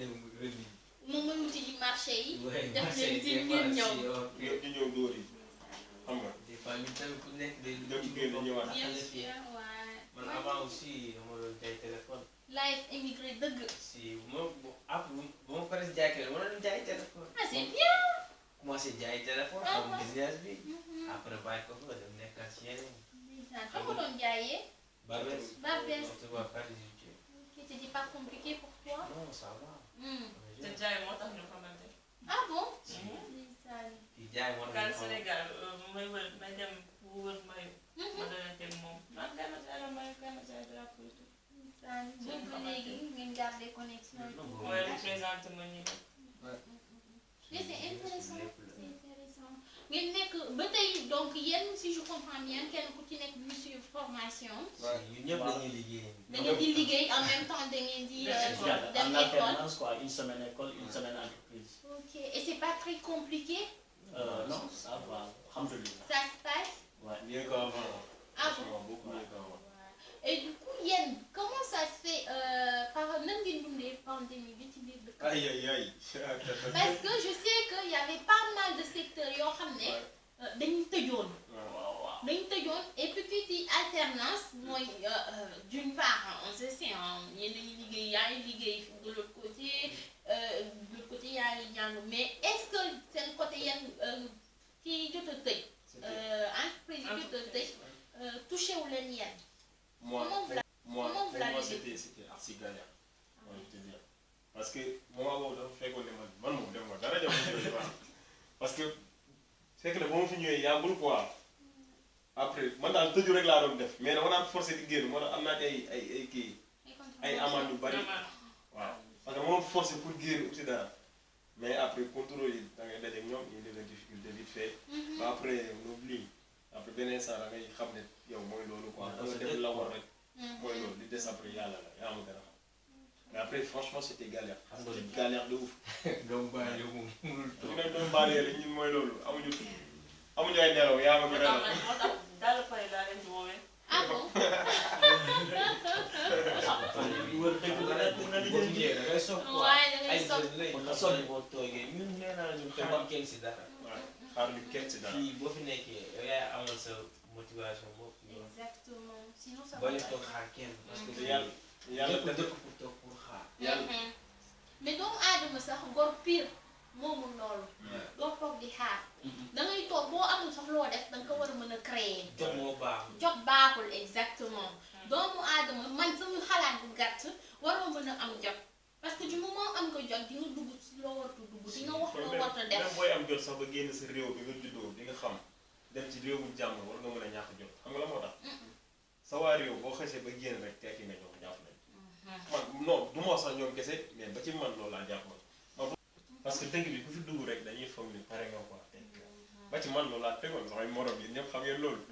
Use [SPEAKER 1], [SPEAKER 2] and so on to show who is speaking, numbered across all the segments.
[SPEAKER 1] dem rëdd yi.
[SPEAKER 2] moom mooy wuti ji marché yi.
[SPEAKER 1] def
[SPEAKER 2] leen si ngeen ñëw.
[SPEAKER 3] di ñëw dóor yi xam nga.
[SPEAKER 1] des fois ñu tamit ku nekk day.
[SPEAKER 3] dem ci génn ñëwaat.
[SPEAKER 2] bien sûr waaw.
[SPEAKER 1] man avant aussi dama doon jaay téléphone.
[SPEAKER 2] live immigré dëgg.
[SPEAKER 1] si bu ma paree jaay kër ma doon jaay téléphone.
[SPEAKER 2] ah c'est bien.
[SPEAKER 1] commencé jaay téléphone. xam business bi. après bàyyi ko fa dem nekkaat ci yeneen.
[SPEAKER 2] ndeysaan fa ko doon jaayee.
[SPEAKER 1] Barbès.
[SPEAKER 2] Barbès.
[SPEAKER 1] on se voit pas les YouTube.
[SPEAKER 2] C'était pas compliqué pour toi.
[SPEAKER 1] non ça va.
[SPEAKER 4] te jaay moo tax ñu xamante.
[SPEAKER 2] ah bon.
[SPEAKER 4] ndeysaan.
[SPEAKER 1] kii jaay moo
[SPEAKER 4] Kan
[SPEAKER 1] tax
[SPEAKER 4] Sénégal may dem bu wër mayu. ma dana teg moom. man kay ma jaay la mayu kay ma jaay drapeau yi.
[SPEAKER 2] ndeysaan boobu ba léegi ngeen garder connexion et tout.
[SPEAKER 4] mooy représenté ma ñu.
[SPEAKER 2] mais c'est intéressant c'est intéressant ngeen nekk ba tey donc yéen si je comprends bien kenn ku ci nekk ñu suivre formation.
[SPEAKER 1] ñun ñëpp dañuy liggéey.
[SPEAKER 2] da ngeen di liggéey en même temps da ngeen di dem
[SPEAKER 5] en
[SPEAKER 2] école.
[SPEAKER 5] alternance quoi, une semaine école, une semaine entreprise.
[SPEAKER 2] Ok et c'est pas très compliqué.
[SPEAKER 5] Non, ça va, alhamdoulilah.
[SPEAKER 2] Ça se passe.
[SPEAKER 5] Ouais.
[SPEAKER 3] Mieux qu'avant.
[SPEAKER 2] Ah
[SPEAKER 3] Franchement, beaucoup mieux qu'avant.
[SPEAKER 2] Et du coup yéen comment ça se fait par nan ngeen dundee pandémie bi ci biir dëkk.
[SPEAKER 3] Aïe aïe aïe.
[SPEAKER 2] Parce que je sais que y avait pas mal de secteurs yoo xam ne dañu tëjoon. dañu tëjoon et puis ci alternance mooy d'une part on se sait ñenn ñi liggéey yaa ngi liggéey de l'autre côté yaa ngi jàng mais est-ce que seen côté yéen kii jot a tëj entreprise yi jot a tëj touché wu leen yéen.
[SPEAKER 3] Moi,
[SPEAKER 2] Comment vous l'avez
[SPEAKER 3] c'était archi galère. On va te dire. Parce que moi, on a fait qu'on est mal. Parce que c'est que le bon fini, il y a un quoi. Après, maintenant, tout le monde l'a fait. Mais on a forcé de guérir. On a des amants de bari. Parce que on a forcé pour guérir. Mais après, contrôle, il y a des difficultés vite fait. Après, on oublie. Après beneen saa da ngay xam ne yow mooy loolu quoi. da nga def la war rek. mooy loolu li des après yàlla la yaa ma gën a xam. mais après franchement c'était galère. c'était galère de ouf.
[SPEAKER 1] doomu baale moom mënul toog.
[SPEAKER 3] ñu ne doomu baale rek ñun mooy loolu amuñu ay nelaw yaa ma gën a xam.
[SPEAKER 4] moo tax daal pare laa leen di woowee.
[SPEAKER 2] Ah bon.
[SPEAKER 1] boo fi ñëwee da ngay soog quoi.
[SPEAKER 2] waaye da ngay
[SPEAKER 1] ay
[SPEAKER 2] soog.
[SPEAKER 1] jeunes lay nga sonn boo toogee ñun nee naa ñun xamal kenn si dara.
[SPEAKER 3] xaar ñu kenn si dara.
[SPEAKER 1] fii boo fi nekkee yow yaay amal sa motivation bopp.
[SPEAKER 2] Exactement sinon ça
[SPEAKER 1] boo
[SPEAKER 2] va
[SPEAKER 1] leen
[SPEAKER 2] pas.
[SPEAKER 1] toog xaar kenn. parce que
[SPEAKER 3] yàlla
[SPEAKER 1] ñëpp dëkk pour toog pour xaar.
[SPEAKER 2] mais doomu aadama sax gor pire moomul loolu. doo toog di xaar. da ngay toog boo amul sax loo def da nga ko war a mën a créer.
[SPEAKER 1] jot moo baax.
[SPEAKER 2] jot baaxul exactement doomu aadama man sama xalaat bu gàtt waroo mën a am jot parce que du moment am nga jot di nga dugg ci loo wartu dugg di nga wax loo warta def.
[SPEAKER 3] même booy am jot sax ba génn sa réew bi nga juddoo di nga xam dem ci réew mu jàmm war nga mën a ñàkk jot xam nga la moo tax. sa waa réew boo xasee ba génn rek tekki nga ñoom jàpp nañ. man non du ma sax ñoom kese mais ba ci man loolu laa jàpp man. parce que dëgg bi ku fi dugg rek dañuy foog ni pare nga quoi tekki ba ci man loolu laa tegoon samay morom yi ñëpp xam ngeen loolu.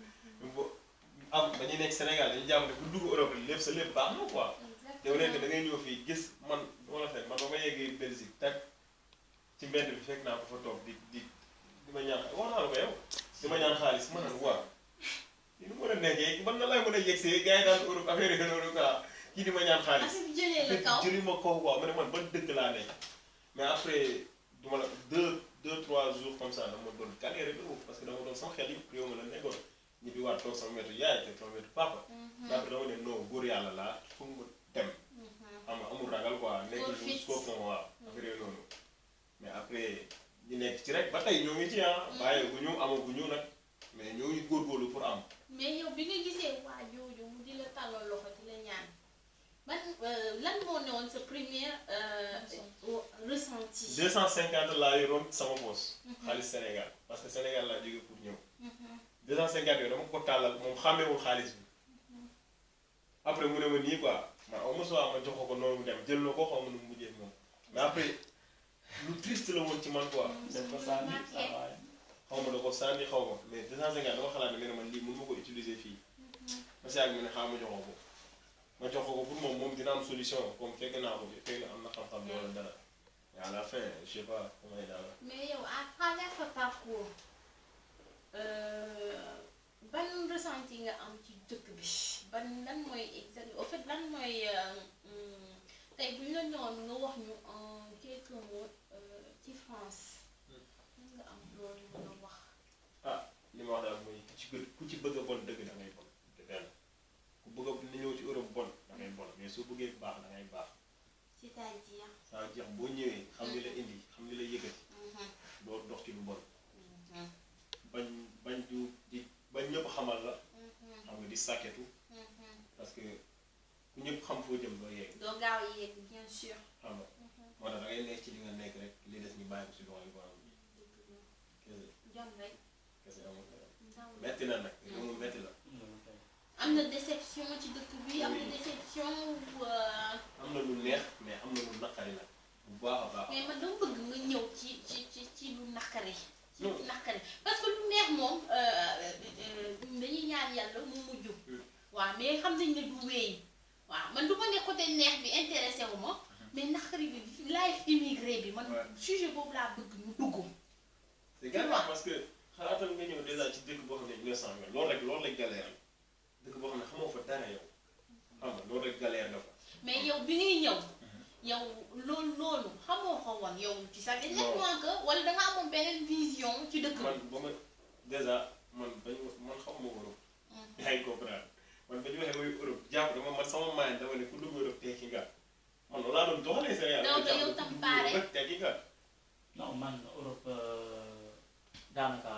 [SPEAKER 3] am dañuy nekk Sénégal dañuy jàpp ne ku dugg Europe rek lépp sa lépp baax na quoi. te wu nekk da ngay ñëw fii gis man moo la fekk man ba ma yeggee Belgique teg ci mbedd bi fekk naa ko fa toog di ma ñaan wax naa la ko yow di ma ñaan xaalis ma naan waaw kii nu mu mën a nekkee man na lay mën a yegsee gars yi daan Europe affaire yi noonu quoi kii di ma ñaan xaalis.
[SPEAKER 2] affaire bi jëlee la kaw
[SPEAKER 3] jëli ma kaw quoi ma ne man ban dëkk laa nekk mais après du ma la 2-3 jours comme ça dama doon galéré de ouf parce que dama doon sama xel yi réew ma la nekkoon ñi bi waat toog sama wetu yaay te sama wetu papa. après dama ne non góor yàlla laa foog nga dem. xam nga amul ragal quoi nekk lu foofu moom waaw affaire yooyu noonu mais après ñu nekk ci rek ba tey ñoo ngi ci bàyyeeguñu amaguñu nag mais ñoo ngi góorgóorlu pour am.
[SPEAKER 2] mais yow bi nga gisee waa jooju mu di la tàllal loxo di la ñaan man lan moo newoon sa première ressenti.
[SPEAKER 3] 250 laa yoroon sama poos. xaalis Sénégal parce que Sénégal laa jógee pour ñëw. 250 yooyu dama ko tàllal moom xàmmeewul xaalis bi après mu ne ma nii quoi. man au moins ma jox ko noonu mu dem jël na ko xaw ma nu mu mujjee moom mais après lu triste la woon ci man quoi.
[SPEAKER 5] def ko sànni
[SPEAKER 3] xaw ma da ko sànni xaw ma mais 250 dama xalaat ne man lii mën ma ko utiliser fii. ma si yàgg ma ne xaaral ma jox ko ma jox ko pour moom dina am solution comme fekk naa ko fi fekk na am na xam-xam wala dara mais à la fin je sais pas comment il a.
[SPEAKER 2] mais yow à travers sa parcours ban ressenti nga am ci dëkk bi ban lan mooy exact au fait lan mooy tey bu ñu la ñëwoon nga wax ñu quelques mots ci France lan nga am loolu mën a wax.
[SPEAKER 3] li ma wax daal mooy ku ci bëgg a bon dëgg da ngay bon te benn ku bëgg a ñëw ci Europe bon da ngay bon mais soo bëggee baax da ngay baax.
[SPEAKER 2] c'est-à-dire.
[SPEAKER 3] ça veut dire boo ñëwee xam li la indi xam li la yëkkati. doo dox ci lu bon. bañ ñëpp xamal la. xam nga di sàkketu. parce que ku ñëpp xam foo jëm doo yegg.
[SPEAKER 2] doo gaaw a yegg bien sûr.
[SPEAKER 3] xam nga moo tax da ngay nekk ci li nga nekk rek li des ñu bàyyi ko si loxo yu borom bi. kese
[SPEAKER 2] jom rek.
[SPEAKER 3] kese amul metti na nag loolu metti la.
[SPEAKER 2] am na déception ci dëkk bi am na déception
[SPEAKER 3] am na lu neex mais am na lu naqari nag bu baax a baax.
[SPEAKER 2] mais man dama bëgg nga ñëw ci lu naqari. ci lu naqari parce que lu neex moom dañuy ñaan yàlla mu mujj. waaw mais xam nañ ne du wéy. waaw man du ma ne côté neex bi intéressé wu ma mais naqari bi life immigré bi man sujet boobu laa bëgg ñu dugg.
[SPEAKER 3] c'est grave parce que xalaatal nga ñëw déjà ci dëkk boo xam ne 900 nga loolu rek galère la dëkk boo xam ne xamoo fa dara yow xam nga loolu rek galère nga fa.
[SPEAKER 2] mais yow bi ngay ñëw yow loolu xamoo ko woon yow ci sa nettement que wala da nga amoon beneen vision ci dëkk bi.
[SPEAKER 3] man ba ma déjà man xamuma Europe. yaa ngi comprendre man ba ñu waxee mooy Europe jàpp dama man sama moyen dama ne ku dugg Europe tekki nga man loolu laa doon doxalee Sénégal.
[SPEAKER 2] donc yow tam paare
[SPEAKER 3] tekki nga.
[SPEAKER 5] non man Europe daanaka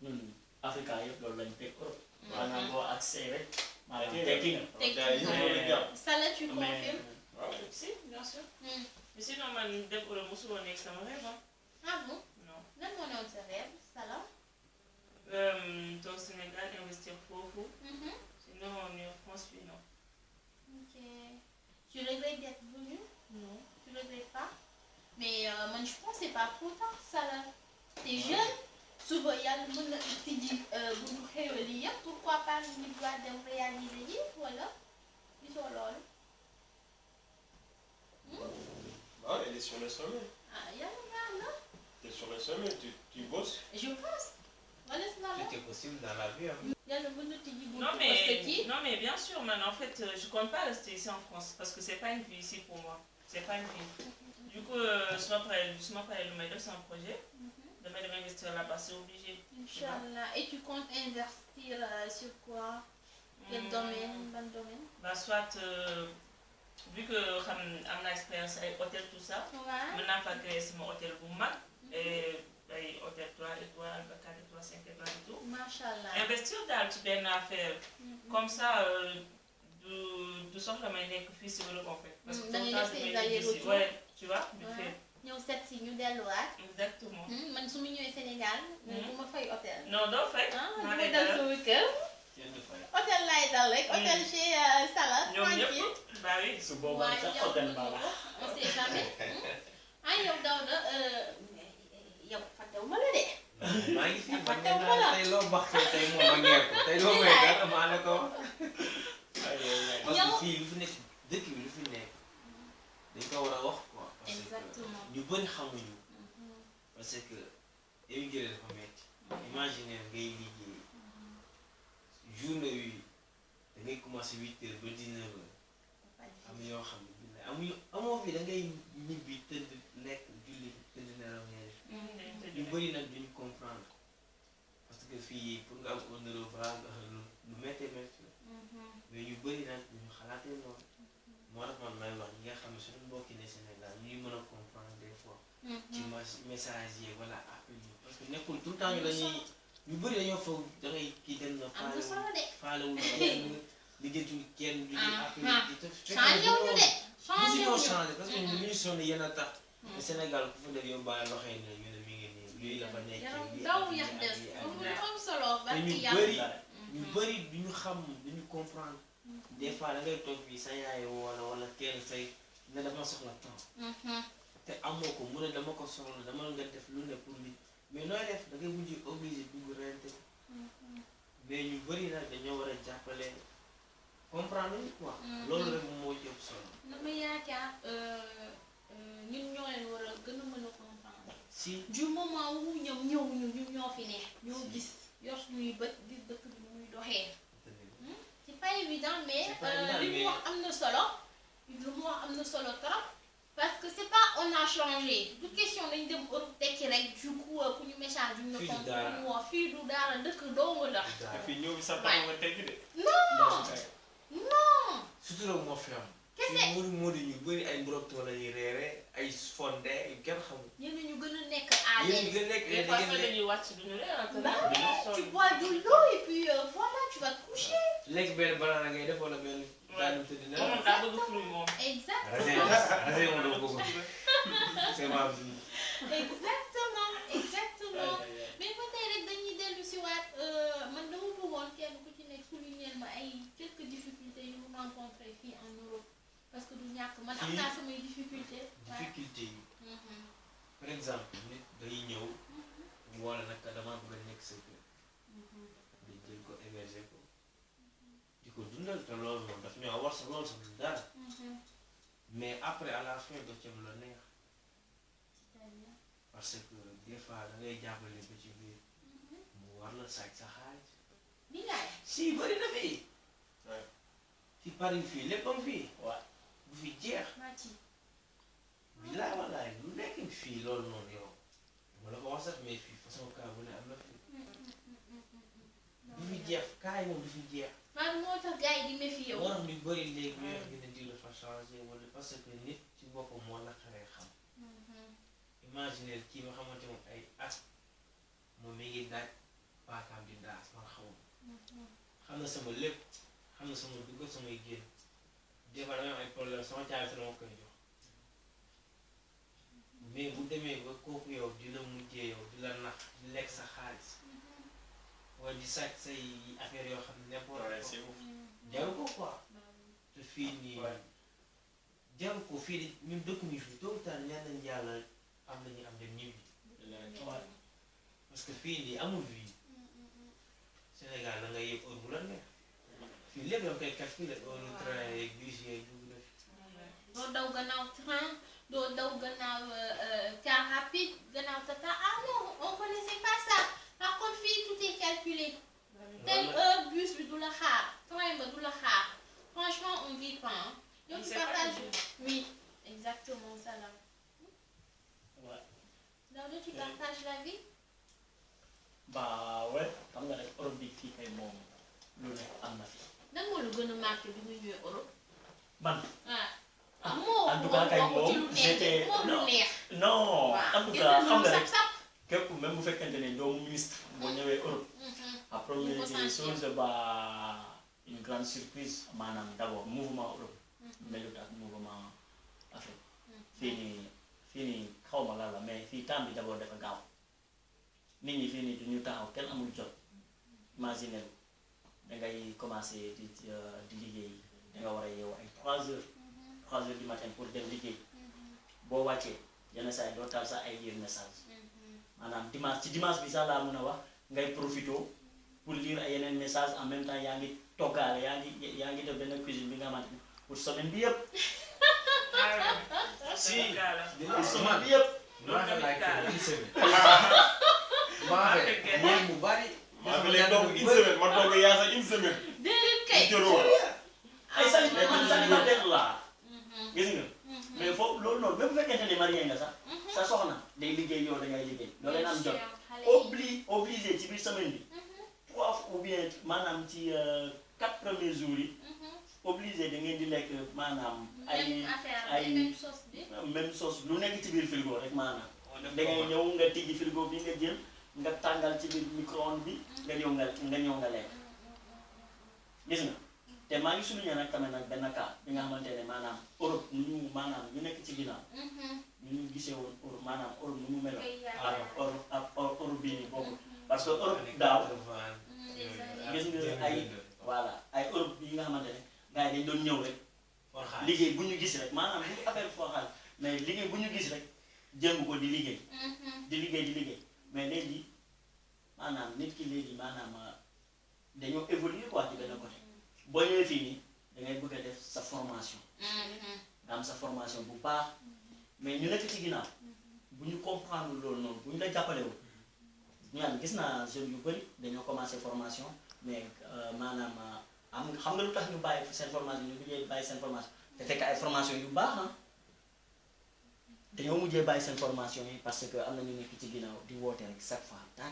[SPEAKER 5] ñun Africa yëpp loolu lañ teg Europe. maanaam boo accès rek. maanaam tekki nga.
[SPEAKER 2] Sala tu confirmes.
[SPEAKER 4] Si, bien sûr. Mais sinon, man dem Europe mosul woon nekk sama rêve.
[SPEAKER 2] Ah bon?
[SPEAKER 4] Non.
[SPEAKER 2] Lan moo newoon sa rêve Sala.
[SPEAKER 4] Toog Sénégal investir foofu. Sinon ñëw France bi non.
[SPEAKER 2] Ok. Tu regrettes d'être venu?
[SPEAKER 4] Non.
[SPEAKER 2] Tu regrettes pas? Mais man je pense que c'est pas trop tard Sala. T'es jeune. Suba yàlla mën na tijji bu ñu xewal yi yëpp pourquoi pas ñu doit dem réaliser yi wala gisoo loolu.
[SPEAKER 3] Ah, elle est sur le sommet.
[SPEAKER 2] Ah yàlla baax na.
[SPEAKER 3] Tu es sur le sommet, tu bosses.
[SPEAKER 2] Je pense. Wala si la
[SPEAKER 1] Tout est possible dans la vie.
[SPEAKER 2] yàlla mën na tijji bu
[SPEAKER 4] Non
[SPEAKER 2] ñu
[SPEAKER 4] non mais bien sûr, man, en fait, je compte pas rester ici en France parce que c'est pas une vie ici pour moi. C'est pas une vie. Du coup, je m'appelle le c'est un projet. Demain, de m'investir là-bas, c'est obligé.
[SPEAKER 2] Inch'Allah. Et tu comptes investir sur quoi? Quel domaine? Bon domaine?
[SPEAKER 4] Bah, soit, vu que j'ai une expérience avec l'hôtel, tout ça,
[SPEAKER 2] Ouais.
[SPEAKER 4] maintenant, je vais créer mon hôtel pour moi. Et hôtel 3 étoiles, 4 étoiles, 5 étoiles et tout.
[SPEAKER 2] Machallah.
[SPEAKER 4] Investir dans une affaire. Comme ça, de sorte que je suis fils de l'Europe en fait. Parce que
[SPEAKER 2] Dans les
[SPEAKER 4] tout le temps,
[SPEAKER 2] laisser
[SPEAKER 4] je me
[SPEAKER 2] aller
[SPEAKER 4] dis,
[SPEAKER 2] retour.
[SPEAKER 4] ouais, tu vois, vite
[SPEAKER 2] Ouais.
[SPEAKER 4] fait.
[SPEAKER 2] ñëw seet si ñu delluwaat.
[SPEAKER 4] Exactement.
[SPEAKER 2] man su ma ñëwee Sénégal. bu ma fay hôtel.
[SPEAKER 4] Non, doo fay.
[SPEAKER 2] ah dama dal sama kër. hôtel laay dal rek. hôtel chez Sala.
[SPEAKER 4] ñoom ñëpp bah oui.
[SPEAKER 5] su boobaa sax hôtel baa la.
[SPEAKER 2] on sait jamais. ah yow Daouda yow fàttewu ma la de.
[SPEAKER 1] maa ngi fi man nee naa tey loo baax tey moom a ngeer ko tey loo may gar maa la ko wax. parce que fii lu fi nekk dëkk bi lu fi nekk dañ ko war a wax quoi. parce
[SPEAKER 2] exactement.
[SPEAKER 1] que ñu bëri xamuñu. parce que émigré dafa metti. imaginer ngay liggéey journée bi da ngay commencé 8h ba 19h am yoo xam ne amoo fi da ngay ñibbi tëdd lekk julli tëdd nelaw ñeeri. ñu bëri nag duñu comprendre parce que fii pour nga am 1 euro balaa nga xam lu méttee métti la. mais ñu bëri nag duñu xalaatee noonu. moo tax man may wax ñi nga xam ne suñu mbokki ne Sénégal ñuy mën a comprendre des fois. ci message yi wala appel yi parce que nekkul tout le temps ñu dañuy ñu bëri dañoo foog da ngay kii dem na.
[SPEAKER 2] am na solo de.
[SPEAKER 1] faalewul kenn liggéeyul kenn du ñuy appel yi te
[SPEAKER 2] changé wu ñu de. changé wu ñu
[SPEAKER 1] changé parce que ñu ñuy sonn yéen a tax. te Sénégal ku fa def yow bàyyi loxo yi ne ñu ne mi ngi nii lii la fa nekkee.
[SPEAKER 2] daw yax des mu am solo barki
[SPEAKER 1] ñu
[SPEAKER 2] yàlla.
[SPEAKER 1] bëri ñu bëri duñu xam duñu comprendre. des fois da ngay toog fii sa yaay wala kenn say ne dama soxla temps. te amoo ko mu ne dama ko soxla dama nga def lu ne pour nit mais nooy def da ngay mujj obligé dugg rente mais ñu bëri nag dañoo war a jàppale comprendre ni quoi. loolu rek moo ci ëpp solo.
[SPEAKER 2] dama yaakaar ñun ñoo leen war a gën a mën a comprendre.
[SPEAKER 1] si
[SPEAKER 2] du moment wu ñoom ñëwuñu ñun ñoo fi ne. ñoo gis yor suñuy bët gis dëkk bi muy doxee. c'est pas évident mais li mu wax am na solo. lu mu am na solo trop parce que c'est pas on a changé du question dañ dem Europe tekki rek du coup ku ñu message yu ñu
[SPEAKER 1] Fii du
[SPEAKER 2] compte
[SPEAKER 1] dara.
[SPEAKER 2] mu wax fii du dara dëkk doomu la.
[SPEAKER 3] fii ñëw bi sax taxaw nga teggi de.
[SPEAKER 2] non
[SPEAKER 1] surtout nag moo fi am.
[SPEAKER 2] kese
[SPEAKER 1] fii Modou Modou ñu bëri ay mbrokto la ñuy reere ay fonde yu kenn xamul.
[SPEAKER 2] ñenn ñu gën a nekk à
[SPEAKER 1] yéen
[SPEAKER 2] l'aise.
[SPEAKER 1] ñu gën a nekk
[SPEAKER 4] Les
[SPEAKER 1] yéen
[SPEAKER 4] fois,
[SPEAKER 1] da ngeen
[SPEAKER 4] ça,
[SPEAKER 1] lekk
[SPEAKER 4] les watch du nez,
[SPEAKER 2] Bah ouais, tu bois de l'eau et puis voilà, tu vas te coucher.
[SPEAKER 1] lekk benn banana ngay def wala benn daanum tëdd na.
[SPEAKER 4] Tout le monde a beaucoup de fruits, moi.
[SPEAKER 2] Exactement.
[SPEAKER 1] raisin moom dama ko bëgg. c'est ma vie.
[SPEAKER 2] Exactement, exactement. Mais ba tey rek dañuy dellu si waat man dama bëggoon kenn ku ci nekk souligner ma ay quelques difficultés yu mu rencontré fii en Europe parce que du ñàkk man am naa samay difficultés.
[SPEAKER 1] difficulté yi par exemple nit day ñëw ñu wala nag dama bëgg a nekk sa kër nga jël ko héberger ko di ko dundal te loolu moom daf ñoo war sa loolu sax du dara mais après à la fin doo ca la neex parce que des fois da ngay jàppale ko ci biir mu war la saaj sa xaalis
[SPEAKER 2] Ni laay.
[SPEAKER 1] si bëri na fii
[SPEAKER 3] Ouais.
[SPEAKER 1] fi Paris fii léppam fii
[SPEAKER 5] waaw
[SPEAKER 1] bu fi jeex
[SPEAKER 2] Mati.
[SPEAKER 1] bilaay wallaay lu nekk fii loolu noonu yow ma la ko wax sax mais fii façon cas bu ne am na fi du fi jeex cas yi moom du fi jeex
[SPEAKER 2] man moo tax gars yi di méfier
[SPEAKER 1] moo
[SPEAKER 2] wu.
[SPEAKER 1] tax ñu bëri léegi ñu wax ne di dafa changé wala parce que nit ci boppam moo naqaree xam imaginer kii nga xamante moom ay at moom mi ngi daaj paakaam di daas man xamul xam na sama lépp xam na sama dugg samay génn des fois damay am ay problème sama caabi sa dama koy jox mais bu demee ba kooku yow di la mujjee yow di la nax di lekk sa xaalis wala di sàcc say affaire yoo xam ne n'importe
[SPEAKER 3] Ouais,
[SPEAKER 1] quoi
[SPEAKER 3] c'est ouf.
[SPEAKER 1] jaru ko quoi te fii nii
[SPEAKER 3] Ouais.
[SPEAKER 1] jaru ko fii di ñun dëkkuñu fi tôt ou tard ñaan nañ yàlla am nañu am dem ñibbi parce que fii nii amul vie Sénégal da ngay yëg heure bu la neex fii lépp da nga koy calculer heure train yeeg bus yeeg dugg na fi
[SPEAKER 2] doo daw gannaaw train doo daw gannaaw car rapide gannaaw tata ah non on connaissait pas ça par contre fii tout est calculé telle heure bus bi du la xaar train ba du la xaar franchement on vit pas hein. yow tu
[SPEAKER 4] C'est pas
[SPEAKER 2] partages
[SPEAKER 4] une vie.
[SPEAKER 2] oui exactement ça là
[SPEAKER 5] waaw
[SPEAKER 2] Daouda tu partages la vie
[SPEAKER 5] bah ouais xam nga rek Europe bi fii kay moom lu ne am na fi
[SPEAKER 2] nan moo la gën a marqué bi nga ñëwee Europe
[SPEAKER 5] man
[SPEAKER 2] ah moo
[SPEAKER 5] en tout cas kay
[SPEAKER 2] ci lu
[SPEAKER 5] moom
[SPEAKER 2] neex
[SPEAKER 5] j'étais
[SPEAKER 2] moom lu neex
[SPEAKER 5] non
[SPEAKER 2] waaw
[SPEAKER 5] en tout cas xam nga rek
[SPEAKER 2] sap
[SPEAKER 5] képp même bu fekkente ne doomu ministre boo ñëwee Europe à première
[SPEAKER 2] Ñu ko
[SPEAKER 5] des
[SPEAKER 2] sentir.
[SPEAKER 5] choses bah une grande surprise maanaam d'abord mouvement Europe melut ak mouvement Afrique fii nii xaw ma lan la mais fii temps bi d'abord dafa gaaw nit ñi fii nii du ñu taxaw kenn amul jot imaginer da ngay commencer di liggéey da nga war a yeewu ay 3 heures du matin pour dem liggéey boo wàccee yenn saa yi doo taal sax ay lire message maanaam dimanche ci dimanche bi sax laa mën a wax ngay profité pour lire ay yeneen message en même temps yaa ngi toggaale yaa ngi def benn cuisine bi nga xamante ni pour semaine bi yëpp
[SPEAKER 1] si
[SPEAKER 5] pour semaine bi yëpp
[SPEAKER 1] maa ngi laaj une semaine maa ngi moom mu bari
[SPEAKER 3] maa ngi lay toog une semaine ma toog yaa sax une semaine.
[SPEAKER 2] déedéet kay
[SPEAKER 5] ay célibataire laa gis nga mais foofu loolu noonu même bu fekkente ne marié nga sax sa soxna day liggéey yow da ngay liggéey doo leen am jot obligé ci biir semaine bi 3 ou bien maanaam ci 4 premiers jours yi obligé da ngeen di lekk maanaam même sauce lu nekk ci biir frigo rek maanaam da ngay ñëw nga tijji frigo bi nga jël nga tàngal ci biir micro-ondes bi nga ñëw nga lekk gis nga te maa ngi souligner nag tamit nag benn cas bi nga xamante ne maanaam Europe nu ñu nekk ci ginnaaw ñu gisee woon Europe maanaam Europe nu mu meloon ak Europe bii nii boobu parce que Europe daaw gis nga ay ay Europe yi nga xamante ne gars yi dañ doon ñëw rek liggéey bu ñu gis rek maanaam bu affaire fooxal mais liggéey bu ñu gis rek jëngu ko di liggéey mais léegi maanaam nit ki léegi maanaam dañoo évoluer quoi ci benn côté boo ñëwee fii nii da ngay bëgg a def sa formation nga am sa formation bu baax mais ñu nekk ci ginnaaw bu ñu comprendre loolu noonu bu ñu la jàppalewul ñaan gis naa jeunes yu bëri dañoo commencé formation mais maanaam xam nga lu tax ñu bàyyi seen formation ñu bëggee bàyyi seen formation te fekk ay formation yu baax ah dañoo mujjee bàyyi seen formation yi parce que am na ñu nekk ci ginnaaw di woote rek chaque fois ta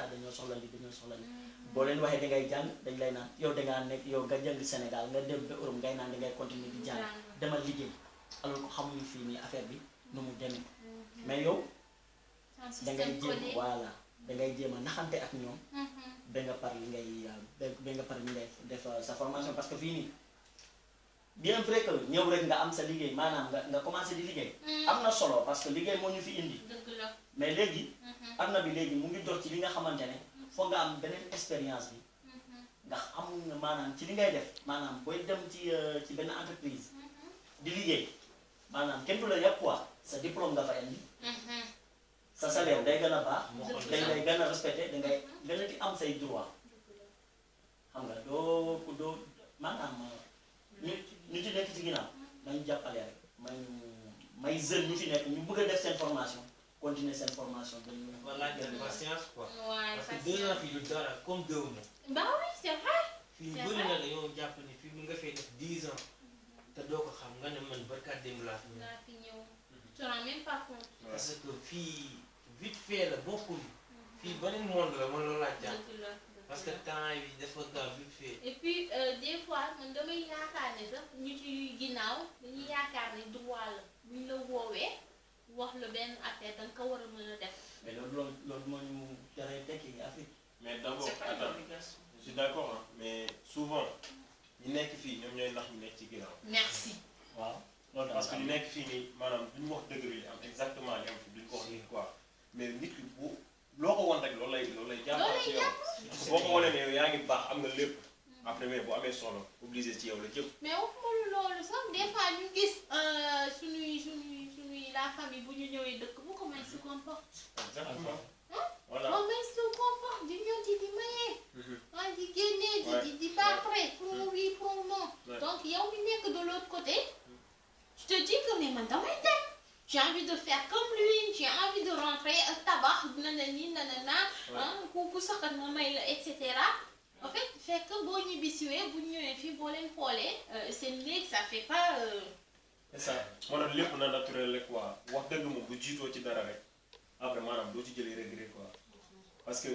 [SPEAKER 5] dañoo soxla li dañoo soxla li boo leen waxee dangay jàng dañ lay naan yow dangaa nekk yow nga jàng Sénégal nga dem ba Europe ngay naan dangay continuer di jàng demal liggéey alors que xamuñu fii nii affaire bi nu mu demee mais yow dangay jéem voilà dangay jéem a naxante ak ñoom ba nga par li ngay def sa formation parce que fii nii bien vrai que ñëw rek nga am sa liggéey maanaam nga commencé di liggéey am na solo parce que liggéey moo ñu fi indi mais léegi aduna bi léegi mu ngi dox ci li nga xamante ne foog nga am beneen expérience bi ndax amul na maanaam ci li ngay def maanaam booy dem ci benn entreprise di liggéey maanaam kenn du la yàpp quoi sa diplôme nga fa indi sa salaire day gën a baax dañ lay gën a respecté dangay gën a di am say droit xam nga doo maanaam ñu ci nekk ci ginnaaw nañu jàppale rek may jeune ñu fi nekk ñu bëgg a def seen formation continuer seen formation dañu
[SPEAKER 1] voilà de patience quoi
[SPEAKER 2] Ouais,
[SPEAKER 1] parce que 2 ans fii du dara comme 2 mois
[SPEAKER 2] Bah oui, c'est vrai.
[SPEAKER 1] fii
[SPEAKER 2] C'est
[SPEAKER 1] bëri
[SPEAKER 2] vrai.
[SPEAKER 1] na dañoo jàpp ni fii mu nga fay def 10 ans te doo ko xam nga ne man barkaat démb laa fi ñëw
[SPEAKER 2] Là, fini. Tu n'en rends même pas compte.
[SPEAKER 1] parce que fii vite fait la bokkul fii beneen monde la man loolu laa jàpp
[SPEAKER 2] Dëgg la, dëgg
[SPEAKER 1] parce que
[SPEAKER 2] la.
[SPEAKER 1] temps yi dafa gaaw vite fait
[SPEAKER 2] Et puis des fois man damay yaakaar ne sax ñu ci ginnaaw dañuy yaakaar ne droit la buñ la woowee wax la benn affaire da nga ko war a mën a def.
[SPEAKER 5] mais loolu moo ñu teree tekki Afrique
[SPEAKER 3] mais d'abord
[SPEAKER 4] C'est pas une
[SPEAKER 3] attends
[SPEAKER 4] obligation.
[SPEAKER 3] je suis d'accord hein, mais souvent ñi nekk fii ñoom ñooy nax ñu nekk ci ginnaaw
[SPEAKER 2] Merci.
[SPEAKER 5] waaw loolu
[SPEAKER 3] parce que ñu nekk fii nii maanaam duñu wax dëgg li am exactement li am fi duñu ko wax nii quoi mais nit ki bu loo ko woon rek loolu lay jàppal ci yow boo ko wanee ne yow yaa ngi baax am nga lépp après mais bu amee solo obligé ci yow la jëm
[SPEAKER 2] mais waxuma lu loolu sax des fois ñu gis suñuy la famille bu ñu ñëwee dëkk bu comment ils se comportent.
[SPEAKER 3] exactement voilà
[SPEAKER 2] Comment ils se comportent di ñëw di mayee. ah di génnee di baatre pour oui pour non.
[SPEAKER 3] Ouais.
[SPEAKER 2] Donc yow mi nekk de l'autre côté tu te dis que mais man damay dem j'ai envie de faire comme lui j'ai envie de rentrer tabax nanani nanana ku saxat ma may la et cetera. En fait fekk boo ñibbisiwee bu ñëwee fii boo leen xoolee seen néeg ça fait pas.
[SPEAKER 3] c'est ça moo tax lépp na naturel rek quoi wax dëgg moom bu jiitoo ci dara rek après maanaam doo ci jëlee regret quoi parce que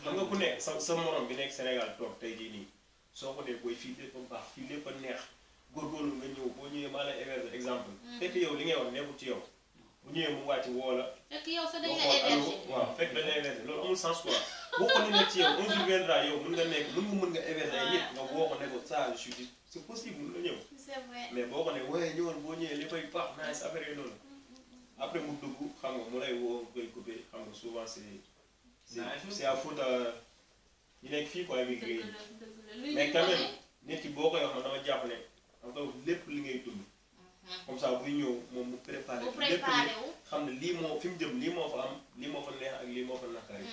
[SPEAKER 3] xam nga ku nekk sa morom bi nekk Sénégal toog tey jii nii soo ko dee booy fii lépp a baax fii lépp a neex góorgóorlu nga ñëw boo ñëwee maa lay héberger exemple fekk yow li ngay wax nekkul ci yow bu ñëwee mu wàcc woo la
[SPEAKER 2] fekk yow sa dañ
[SPEAKER 3] nga
[SPEAKER 2] la
[SPEAKER 3] xool allo
[SPEAKER 2] héberger.
[SPEAKER 3] waaw fekk dañ la héberger loolu amul sens quoi boo ko ni nekk ci yow un jour viendra yow mën nga nekk mën nga héberger ay nit nga woo ko ne ko ça je suis c'est possible mën nga ñëw
[SPEAKER 2] C'est vrai.
[SPEAKER 3] mais boo ko ne waaye ñëwoon boo ñëwee li fay baax naa si affaire yi noonu après mu dugg xam nga mu lay woo koy coupé xam nga souvent c'est à faute ñu nekk fii quoi émigré yi mais quand même nit ki boo koy wax man dama jàpp ne xam nga lépp li ngay dund comme ça buy ñëw moom mu préparé
[SPEAKER 2] Mu
[SPEAKER 3] lépp
[SPEAKER 2] préparé wu.
[SPEAKER 3] xam ne lii moo fi mu jëm lii moo fa am lii moo fa neex ak lii moo fa naqari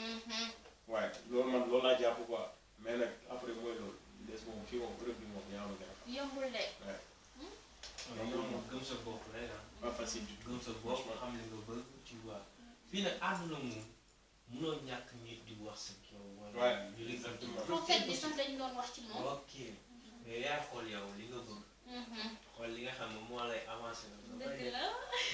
[SPEAKER 3] waaye loolu man loolu laa jàpp quoi mais nag après mooy loolu des moom fii moom bërëb bi moom yaa ma gën a xam
[SPEAKER 2] yombul de.
[SPEAKER 1] moom gëm sa bopp rek
[SPEAKER 3] pas facile du tout
[SPEAKER 1] gëm sa bopp nga xam li nga bëgg tu vois fii nag àdduna moom mënoo ñàkk nit di wax sa yow wala
[SPEAKER 3] Ouais,
[SPEAKER 1] ñu li
[SPEAKER 3] exactement.
[SPEAKER 2] prophète bi sax dañ doon wax ci moom.
[SPEAKER 1] ok mais yaay xool yow li nga bëgg xool li nga xam ne moo lay avancé
[SPEAKER 2] dëgg la.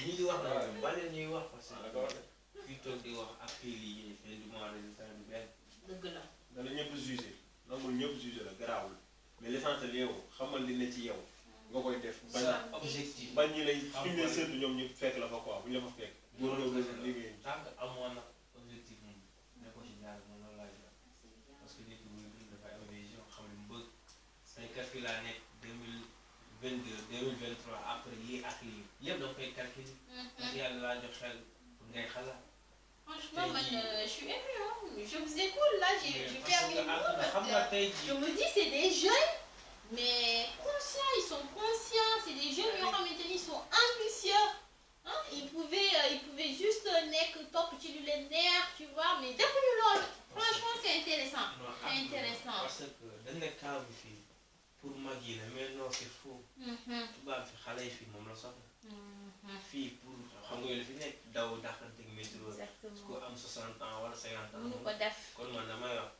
[SPEAKER 1] ñi di wax na bale ñuy wax parce
[SPEAKER 3] waaw d'accord
[SPEAKER 1] que fii toog di wax ak fii liggéey fii du ma résultat du benn
[SPEAKER 2] dëgg la.
[SPEAKER 3] dana ñëpp jugé nangul ñëpp jugé la garaawul mais l'essentiel yow xamal li ne ci yow nga koy def bañ
[SPEAKER 1] sa objectif
[SPEAKER 3] bañ ñi lay fi ñu lay séntu ñoom ñu fekk la fa quoi bu ñu la fa fekk boo ñëw nga liggéey
[SPEAKER 1] tant que amoon nag objectif moom ne ko ci jaar moom loolu laa jàpp parce que nit ki buy dund dafa am vision xam lu mu bëgg say kat fii laa nekk 2022 2023 après lii ak lii lépp da nga koy calculer parce que yàlla laa jox xel pour ngay xalaat
[SPEAKER 2] Franchement, man, je suis émue, hein. Je vous écoute là, j'ai fermé les mots parce
[SPEAKER 1] xam nga
[SPEAKER 2] que
[SPEAKER 1] tey
[SPEAKER 2] je
[SPEAKER 1] jii
[SPEAKER 2] me dis c'est des jeunes, mais conscients, ils sont conscients, c'est des jeunes ils sont ambitieux. Hein? Ils pouvaient juste nekk top ci lu leen neex, tu vois, mais defuñu loolu. Franchement, c'est intéressant.
[SPEAKER 1] non
[SPEAKER 2] C'est intéressant.
[SPEAKER 1] parce que dañ ne cas bi fii pour mag yi la mais non c'est faux tubaab fi xale yi fii moom la soxla fii pour xam nga li fi nekk daw daxanteeg métro ku
[SPEAKER 2] Exactement.
[SPEAKER 1] am 60 ans wala 50 ans
[SPEAKER 2] Mënu ko def.
[SPEAKER 1] kon man damay wax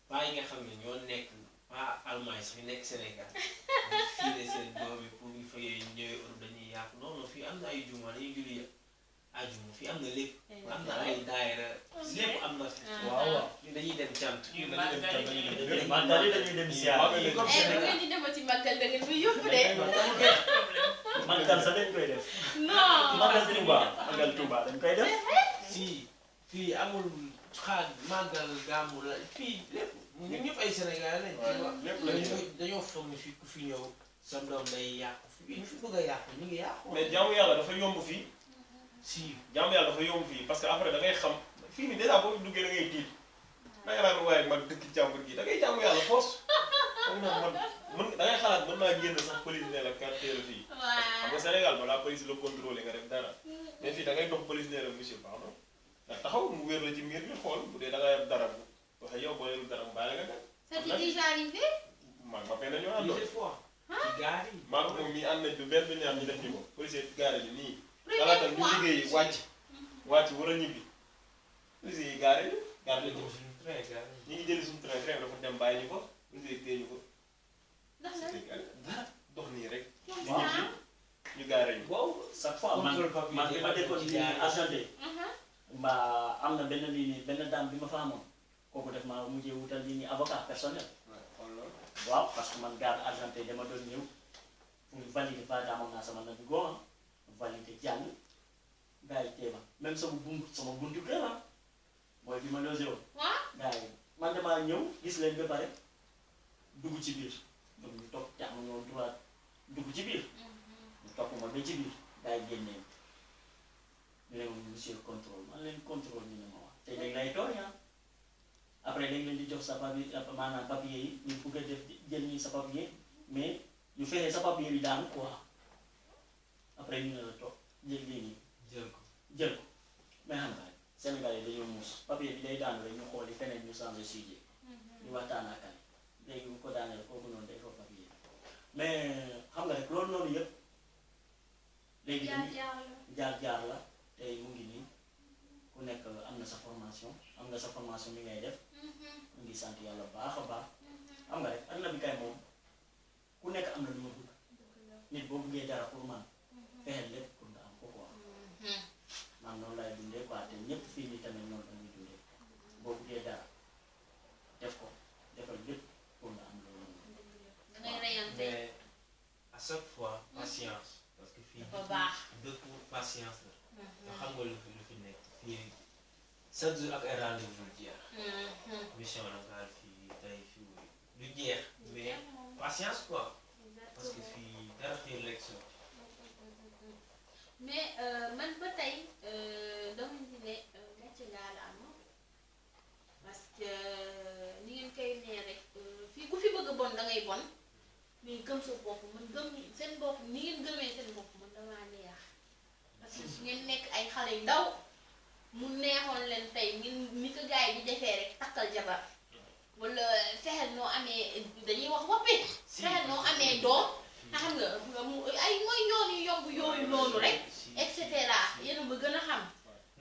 [SPEAKER 1] pas yi nga xam ne ñoo nekk pas Allemagne sax nekk Sénégal fii de seen ay juma dañuy julli ajuma fi am na lépp am na ay daayira lépp am na fi
[SPEAKER 5] waaw
[SPEAKER 1] ñun dañuy dem cant
[SPEAKER 3] ñun dañuy dem cant dañuy dem
[SPEAKER 5] waaw màggal yi dañuy dem siyaar
[SPEAKER 1] comme
[SPEAKER 2] bu
[SPEAKER 1] Sénégal
[SPEAKER 2] ngeen di demati màggal da ngeen koy yóbbu de.
[SPEAKER 5] màggal sax dañ koy def
[SPEAKER 2] non.
[SPEAKER 5] màggal Touba dañ koy def
[SPEAKER 1] si fii amul xaaj màggal gàmmu la fii lépp ñun ñëpp ay Sénégal lañ.
[SPEAKER 3] lépp la
[SPEAKER 1] dañoo foog ne fii ku fi ñëw sa doom day yàqu fii ñu fi bëgg a yàqu ñu ngi yàqu.
[SPEAKER 3] mais jaamu yàlla dafa yomb fii
[SPEAKER 1] si
[SPEAKER 3] jaamu yàlla dafa yomb fii parce que après da ngay xam fii nii dèjà boo duggee da ngay tiit da nga naan waaye man dëkk jàmbur gi da ngay jaamu yàlla force foog naa man da ngay xalaat mën naa génn sax police ne la quartier la fii. xam nga Sénégal balaa police la contrôlé nga def dara mais fii da ngay dox police ne la monsieur pardon nga taxaw mu wér la ci miir bi xool bu dee da nga yor dara bu waxe yow boo yorul dara mu bàyyi la nga dem.
[SPEAKER 2] Ça t'est déjà arrivé?
[SPEAKER 3] maag ma benn ñoo àndoon.
[SPEAKER 1] des fois. ci gaar yi.
[SPEAKER 3] maag moom mii ànd nañ du benn bi ñaar ñu def ñu ko policier gaare bi nii.
[SPEAKER 2] Première
[SPEAKER 3] xalaatal ñu
[SPEAKER 2] fois.
[SPEAKER 3] liggéey wàcc war a ñibbi policier yi gaare ñu gaare ñu ko
[SPEAKER 1] suñu train gaar yi.
[SPEAKER 3] ñu ngi jëli suñu train dafa dem bàyyi ñu ko policier téye ñu ko
[SPEAKER 2] ndax lan
[SPEAKER 3] dara dox nii rek
[SPEAKER 2] comme
[SPEAKER 5] waaw.
[SPEAKER 2] ça.
[SPEAKER 3] ñu gaare ñu.
[SPEAKER 5] waaw chaque fois man bi ma déggoon ci Argentine mbaa am na benn lii nii benn dame bi ma fa amoon kooku def ma mujjee wutal lii nii avocat personnel waaw parce que man garde Argentine dama doon ñëw pour valider fa amoon naa sama nabi goon valider jàll gars yi téema même sama buntu kër ah mooy bi ma logé woon
[SPEAKER 2] Waaw.
[SPEAKER 5] gars yi man damaa ñëw gis leen ba pare dugg ci biir ñoom ñu toog jàmm ñoom droit dugg ci biir ñu topp ma ba ci biir gars yi génnee ñu ne ma monsieur contrôle man leen contrôle ñu ne ma wax te dañ lay tooñ ah après dañ leen di jox sa papier maanaam papier yi ñu bëgg a def jël ñi sa papier mais ñu fexe sa papier bi daanu quoi après ñu ne la toog jël lii nii
[SPEAKER 1] jël ko.
[SPEAKER 5] jël ko mais xam nga rek Sénégal yi dañoo muus papier bi day daanu rek ñu xooli feneen ñu changé sujet ñu waxtaan ak kan léegi bu ko daanee kooku noonu day foofu papier mais xam nga rek loolu noonu yëpp léegi dañuy jaar la tey mu ngi nii ku nekk am na sa formation am nga sa formation bi ngay def mu ngi sant yàlla baax a baax xam nga rek àdduna bi kay moom ku nekk am na lu ma bëgg nit boo bëggee dara pour man fexeel lépp pour nga am ko quoi man noonu lay dundee quoi te ñëpp fii nii tamit noonu la ñuy dundee boo bëggee dara def ko defal lépp pour nga am loolu
[SPEAKER 2] da ngay reyante.
[SPEAKER 1] mais à chaque fois patience parce que fii
[SPEAKER 2] dafa baax.
[SPEAKER 1] dëkku patience la. nga xam nga lu fi nekk fii chaque jour ak ay rendez-vous du jeex. mission locale fii tey fii du jeex mais patience quoi parce que fii dara xëy lekk so.
[SPEAKER 2] mais man ba tey dama di ne gàcce ngaa la am parce que ni ngeen koy nee rek fii ku fi bëgg a bon da ngay bon mais gëm sa bopp man gëm seen bopp ni ngeen gëmee seen bopp man damaa neex parce que su ngeen nekk ay xale yu ndaw mu neexoon leen tey ngeen ni ko gars yi di defee rek takkal jabar wala fexeel noo amee dañuy wax woppi fexeel noo amee doom nga xam nga mu ay mooy yoon yu yomb yooyu noonu rek et cetera yéen a ma gën a xam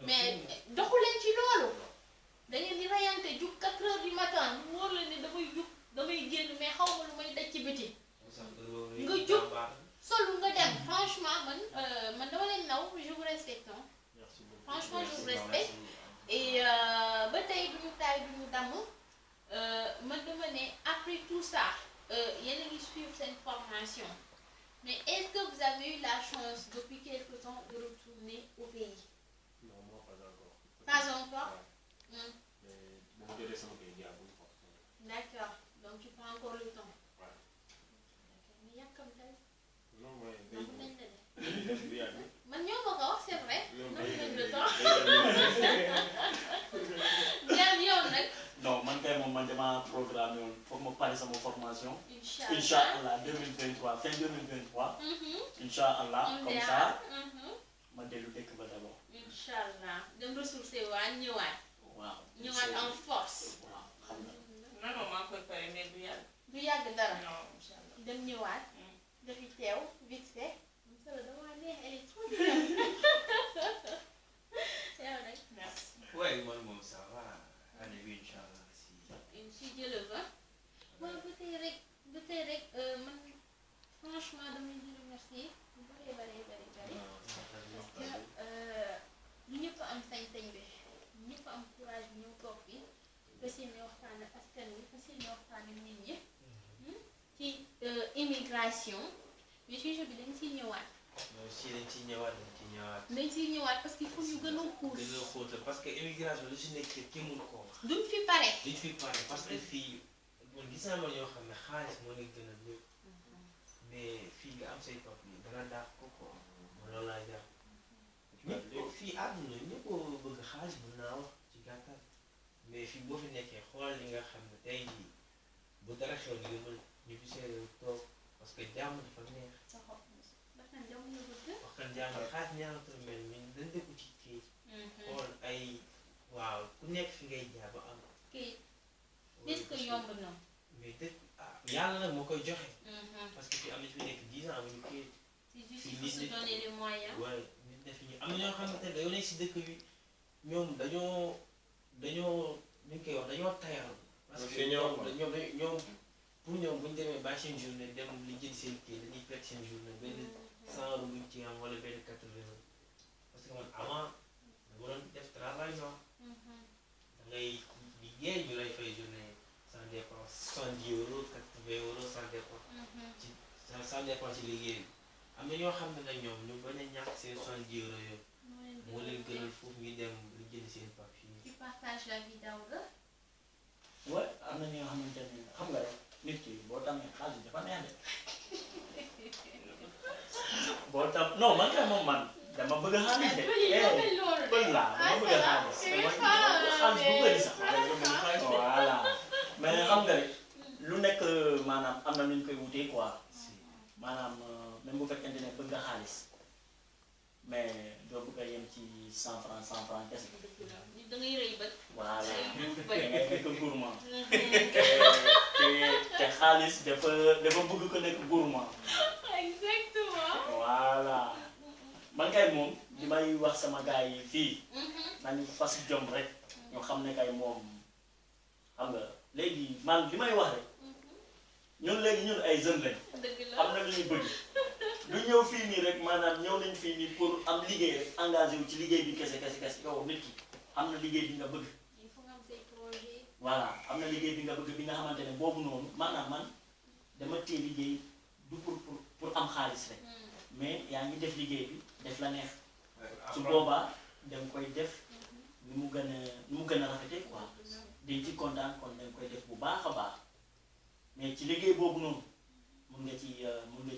[SPEAKER 2] mais doxu leen ci loolu da ngeen di rayante jug 4 heures du matin mu wóor la ne damay jug damay génn mais xaw ma lu may daj ci biti nga jug solu nga dem franchement man dama leen naw je vous respecte hein. Franchement je vous respecte et ba tey duñu taay duñu damm man dama ne après tout ça yéen a ngi suivre cette formation mais est-ce que vous avez eu la chance depuis quelque temps de retourner au pays?
[SPEAKER 3] non moi pas encore.
[SPEAKER 2] Pas encore?
[SPEAKER 3] mais bu ma jotee sama kay jaar bu ñu ko.
[SPEAKER 2] D'accord, donc tu prends encore le temps.
[SPEAKER 3] Ouais.
[SPEAKER 2] Mais yàkkamtal
[SPEAKER 3] non mooy
[SPEAKER 2] nangu nañ la de.
[SPEAKER 3] dañuy def lu yàgg.
[SPEAKER 2] man ñoo ma ko wax c'est vrai.
[SPEAKER 3] ñoom
[SPEAKER 2] nangu nañ le
[SPEAKER 3] day
[SPEAKER 2] temps.
[SPEAKER 3] day
[SPEAKER 2] Ñaar yow nag.
[SPEAKER 5] non man kay moom man damaa programme woon foog ma pare sama formation
[SPEAKER 2] Inch'Allah.
[SPEAKER 5] incha allah 2023 fin 2023 incha allah
[SPEAKER 2] On
[SPEAKER 5] comme
[SPEAKER 2] verra.
[SPEAKER 5] ça ma dellu dëkk ba d'abord
[SPEAKER 2] Inch'Allah dem ressourcer waa ñëwaat.
[SPEAKER 5] waaw
[SPEAKER 2] ñëwaat en force.
[SPEAKER 5] waaw xam nga
[SPEAKER 4] Non, non, maa ngi koy pare mais du yàgg.
[SPEAKER 2] du yàgg dara.
[SPEAKER 4] Non, incha allah.
[SPEAKER 2] dem ñëwaat. dafi teew vite fait. Moussa damaa neex elle est trop bien. yow nag.
[SPEAKER 4] Merci.
[SPEAKER 1] ouais man moom ça va année bi incha allah si.
[SPEAKER 2] Si Dieu le veut. waaw ba tey rek man franchement damay di remercier bu bëree bëri. l'immigration mais sujet bi dañ ciy ñëwaat.
[SPEAKER 1] si dañ ciy ñëwaat.
[SPEAKER 2] dañ ciy ñëwaat parce que il faut ñu gën a xuus.
[SPEAKER 1] gën a xóotal parce que immigration lu si nekk kenn mënu koo wax.
[SPEAKER 2] duñ fi pare.
[SPEAKER 1] parce que fii man gis naa ma ñoo xam ne xaalis moo leen gën a lépp mais fii nga am say papier dana daax ko quoi man loolu laa jàpp. fii àdduna ñëpp bëgg xaalis mën naa wax ci gàttal mais fii boo fi nekkee xoolal li nga xam ne tey jii bu dara xew ni nga mën ñu fi seere toog parce que jàmm dafa neex. waxtaan jàmm xaalis ñaanatul mel mi dañ dëkku ci kii xool ay waaw ku nekk fi ngay jaar ba am
[SPEAKER 2] kii est-ce que yomb na.
[SPEAKER 1] mais dëkk yàlla nag moo koy joxe parce que fii am na fi nekk 10 ans amuñu kii
[SPEAKER 2] c'est juste il faut se donner les moyens.
[SPEAKER 1] waaye nit def ñu am na ñoo xamante ne dañoo nekk si dëkk bi ñoom dañoo ñu koy wax dañoo tayal parce que ñoom pour ñoom bu ñu demee bàyyi seen journée dem li jël seen kii dañuy perte seen journée benn 100 € buñ ci am wala benn 80 € parce que man avant da nga doon def travail noir da ngay liggéey ñu lay fay journée sans dépense 70 €, 80 €, sans dépense ci sans dépense ci liggéey bi am na ñoo xam ne nag ñoom ñu bañ a ñàkk seen 70 € yooyu moo leen gënal foofu ñu dem li jël seen papier.
[SPEAKER 2] Tu partages la vie d'Aouda.
[SPEAKER 5] Ouais, am na ñoo xamante ne xam nga rek nit ki boo tamee xaalis dafa neex de boo tam non man kay moom man dama bëgg a xaalis de pël laa dama bëgg a xaalis bu bëri sax voilà mais xam nga rek lu nekk maanaam am na nu ñu koy wutee quoi maanaam même bu fekkente ne bëgg nga xaalis mais doo bëgg a yem ci 100 francs kese.
[SPEAKER 2] da ngay rëy bët.
[SPEAKER 5] voilà da ngay nekk gourmand te xaalis dafa bëgg ko nekk gourmand.
[SPEAKER 2] exactement.
[SPEAKER 5] voilà man kay moom li may wax sama gars yi fii nañu fas jom rek ñu xam ne kay moom xam nga léegi man li may wax rek ñun ay jeunes lañ.
[SPEAKER 2] dëgg la
[SPEAKER 5] am na lu ñu bëgg lu ñëw fii nii rek maanaam ñëw nañ fii nii pour am liggéey rek engagé wu ci liggéey bi kese yow nit ki am na liggéey bi nga bëgg.
[SPEAKER 2] il faut nga am say projet.
[SPEAKER 5] voilà am na liggéey bi nga bëgg bi nga xamante ne boobu noonu maanaam man dama téye liggéey du pour am xaalis rek mais yaa ngi def liggéey bi def la neex su boobaa danga koy def ni mu gën a rafetee quoi dañ ci kontaan kon danga koy def bu baax a baax mais ci liggéey boobu noonu mun nga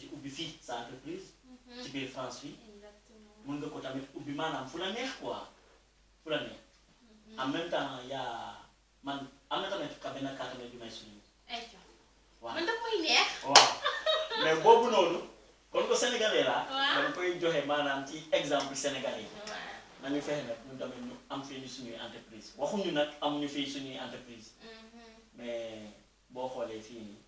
[SPEAKER 5] ci ubbi fii sa entreprise ci biir France fii mun nga ko tamit ubbi maanaam fu la neex quoi fu la neex en même temps yaa man am na tamit benn carte bi may suñu waaw
[SPEAKER 2] man daf may neex.
[SPEAKER 5] waaw mais boobu noonu kon ko sénégalais la
[SPEAKER 2] waaw
[SPEAKER 5] dañ koy joxe maanaam ci exemple sénégalais yi
[SPEAKER 2] waaw
[SPEAKER 5] nañu fexe nag ñun tamit ñu am fii ni suñuy entreprise waxuñu nag amuñu fii suñuy entreprise mais boo xoolee fii nii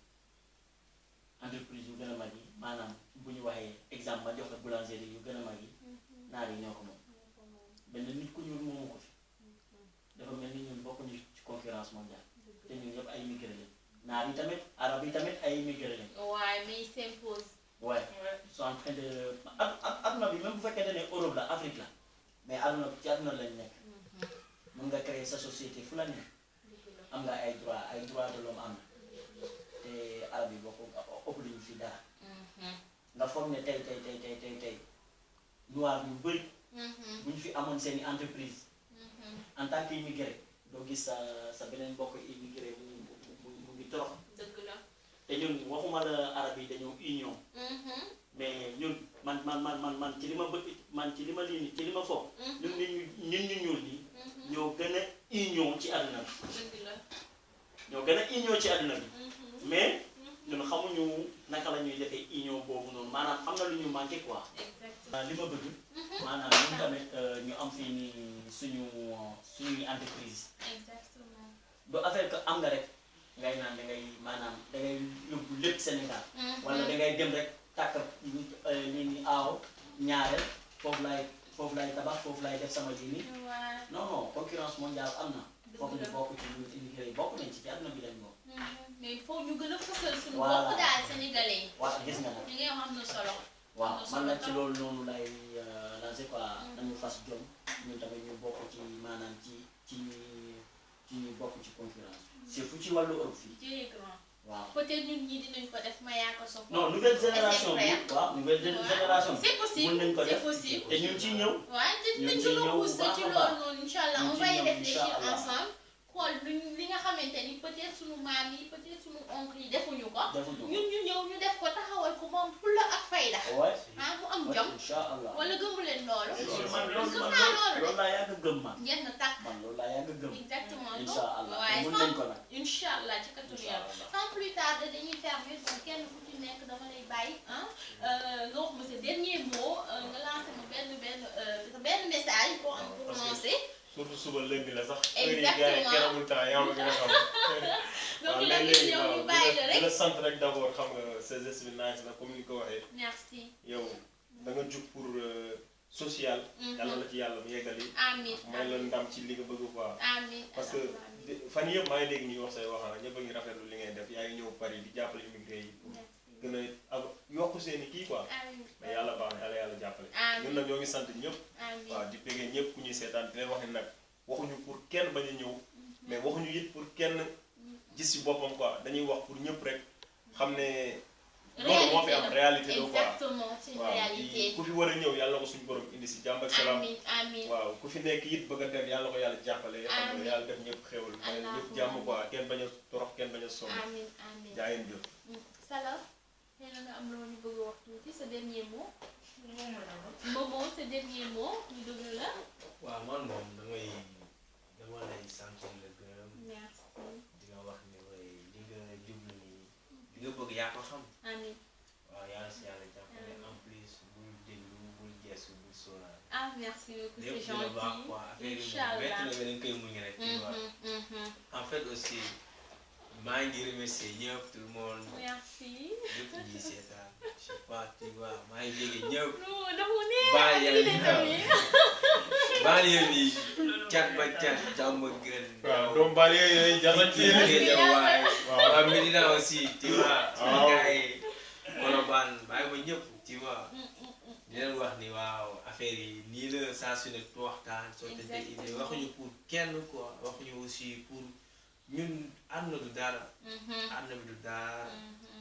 [SPEAKER 5] entreprise yu gën a mag yi maanaam bu ñu waxee exemple ma jox la boulangerie yu gën a mag yi naar yi ñoo ko moom benn nit ku ñuul moomu ko fi dafa mel ni ñun bokkuñu ci concurrence mondiale te ñun yëpp ay immigré lañ naar yi tamit arab yi tamit ay immigré lañ.
[SPEAKER 2] waaye mais il s'impose.
[SPEAKER 5] ouais ils sont en train de adduna bi même bu fekkente ne Europe la Afrique la mais adduna ci adduna lañ nekk mën nga créer sa société fu la nekk am nga ay droit de l'homme am na te arab yi bokk ëpp luñu fi dara nga foog ne tey noir yu bëri bu ñu fi amoon seen i entreprise en tant que immigré doo gis sa beneen bokk immigré mu ngi torox
[SPEAKER 2] dëgg la
[SPEAKER 5] te ñun waxuma la arab yi dañoo union mais ñun man ci li ma bëgg man ci li ma foog ñun ñu ñuul nii ñoo gën a union ci àdduna bi
[SPEAKER 2] dëgg la
[SPEAKER 5] ñoo gën a union ci àdduna bi mais ñun xamuñu naka la ñuy defee union boobu noonu maanaam am na lu ñu manqué quoi li ma bëgg maanaam ñun tamit ñu am fii ni suñuy entreprise
[SPEAKER 2] exactement
[SPEAKER 5] du affaire que am nga rek ngay naan da ngay yóbbu lépp Sénégal wala da ngay dem rek tàkk lii ni aaw ñaareel foofu laay tabax foofu laay def sama lii nii non concurrence mondiale am na foofu ñu bokk ci ñun immigré yi bokk nañ ci àdduna bi lañ bokk
[SPEAKER 2] mais il faut ñu gën a fësal suñu
[SPEAKER 5] voilà
[SPEAKER 2] bopp daal sénégalais yi
[SPEAKER 5] waaw gis nga nag
[SPEAKER 2] li ngay wax am na solo
[SPEAKER 5] waaw man nag ci loolu noonu lay lancé quoi nañu fas jom ñun tamit ñu bokk ci maanaam ci ñu bokk ci concurrence surtout ci wàllu Europe fii
[SPEAKER 2] Dieu est grand
[SPEAKER 5] waaw
[SPEAKER 2] peut-être ñun ñii dinañ ko def ma yaa ko sof
[SPEAKER 5] non nouvelle génération bi waaw nouvelle génération bi
[SPEAKER 2] c'est possible
[SPEAKER 5] mën nañ ko
[SPEAKER 2] c'est
[SPEAKER 5] def
[SPEAKER 2] possible
[SPEAKER 5] te ñu ngi ciy ñëw
[SPEAKER 2] waaw
[SPEAKER 5] ñu
[SPEAKER 2] dinañ
[SPEAKER 5] ngi ciy
[SPEAKER 2] gën a
[SPEAKER 5] ñëw bu
[SPEAKER 2] pousser
[SPEAKER 5] baax
[SPEAKER 2] ci
[SPEAKER 5] a
[SPEAKER 2] loolu
[SPEAKER 5] baax
[SPEAKER 2] noonu incha allah
[SPEAKER 5] ñu
[SPEAKER 2] on
[SPEAKER 5] ngi
[SPEAKER 2] va
[SPEAKER 5] ciy
[SPEAKER 2] y
[SPEAKER 5] ñëw
[SPEAKER 2] réfléchir
[SPEAKER 5] incha allah.
[SPEAKER 2] ensemble xool li nga xamante ni peut-être suñu maam yi peut-être suñu oncle yi defuñu ko
[SPEAKER 5] defuñu ko
[SPEAKER 2] ñun ñu ñëw ñu def ko taxawal ko moom fulla ak fayda
[SPEAKER 5] ouais
[SPEAKER 2] ah mu am
[SPEAKER 5] ouais
[SPEAKER 2] jom
[SPEAKER 5] incha allah
[SPEAKER 2] wala gëmu leen loolu
[SPEAKER 5] man
[SPEAKER 2] gëm naa loolu
[SPEAKER 5] loolu laa yàgg a gëm man
[SPEAKER 2] ngeen na tàkk
[SPEAKER 5] man loolu laa yàgg a gëm
[SPEAKER 2] exactement
[SPEAKER 5] incha allah
[SPEAKER 2] waaye
[SPEAKER 5] mën nañ ko nag
[SPEAKER 2] incha allah ci kàttanu
[SPEAKER 5] incha
[SPEAKER 2] yàlla
[SPEAKER 5] allah
[SPEAKER 2] sans plus tarder dañuy fermer donc kenn ku ci nekk dama lay bàyyi ah nga wax ma sa dernier mot nga lancé ma benn message pour lancer
[SPEAKER 3] surtout suba lënd la sax.
[SPEAKER 2] Exactement.
[SPEAKER 3] kenn amul temps yaa ma gën a xam.
[SPEAKER 2] donc la ñu ñëw ñu bàyyi la
[SPEAKER 3] di la
[SPEAKER 2] rek
[SPEAKER 3] sant rek d'abord xam nga sa geste bi nice na comme ni nga ko waxee.
[SPEAKER 2] merci
[SPEAKER 3] yow da nga jug pour social. yàlla la ci yàlla mu yeggali.
[SPEAKER 2] amiin
[SPEAKER 3] may la ndam ci li nga bëgg quoi.
[SPEAKER 2] amiin
[SPEAKER 3] parce que fan yëpp maa ngi dégg ñuy wax say wax ñëpp a ngi rafetlu li ngay def yaa ngi ñëw Paris di jàppale immigré yi pour gën a yokk seen i kii quoi. mais yàlla baax na yàlla jàppale. ñun nag ñoo ngi sant ñëpp. waaw di bëggee ñëpp ku ñuy seetaan di leen wax ne nag waxuñu pour kenn bañ a ñëw mais waxuñu it pour kenn gis ci boppam quoi dañuy wax pour ñëpp rek xam ne loolu moo fi am réalité la quoi.
[SPEAKER 2] exactement c'est une réalité
[SPEAKER 3] ku fi war a ñëw yàlla ko suñu borom indi si jàmm ak salaam.
[SPEAKER 2] amiin amiin
[SPEAKER 3] waaw ku fi nekk it bëgg a dem yàlla ko yàlla jàppale. xam nga yàlla def ñëpp xéwal may ñëpp jàmm quoi kenn bañ a torox kenn bañ a sonn.
[SPEAKER 2] amiin amiin
[SPEAKER 3] jaayeen jëf.
[SPEAKER 2] Salah nee na nga am loo ñu bëgg a wax tuuti sa dernier mot Momo sa dernier mot ñu déglu la.
[SPEAKER 1] waaw man moom dama lay sant la gërëm.
[SPEAKER 2] merci.
[SPEAKER 1] di nga wax ne li nga jublu nii li nga bëgg yaa ko xam.
[SPEAKER 2] amiin.
[SPEAKER 1] waaw yàlla si yàlla jàppale en plus bul déglu bul geesu bul sóoraale.
[SPEAKER 2] ah merci beaucoup c'est
[SPEAKER 1] lépp dina baax
[SPEAKER 2] gentil.
[SPEAKER 1] quoi affaire yi
[SPEAKER 2] Inch'Allah.
[SPEAKER 1] moom métti na mais dañ koy muñ rek. tu vois. en fait aussi maa ngi remercier ñëpp tout le monde.
[SPEAKER 2] merci.
[SPEAKER 1] ñëpp ñi seetaan je sais pas tu vois maa ngi bëgg ñëpp.
[SPEAKER 2] non dafa neex.
[SPEAKER 1] baal yéen nii cat ba cat jàmm gën.
[SPEAKER 3] waaw doomu baal yooyu jar na ci yéen.
[SPEAKER 1] waaw Medina aussi tu vois. waaw gars yi Colobane bàyyi ba ñëpp tu vois. di leen wax ni waaw affaire yi nii la saa su ne waxtaan soo tëddee idée waxuñu pour kenn quoi waxuñu aussi pour ñun àdduna du dara. àdduna bi du dara.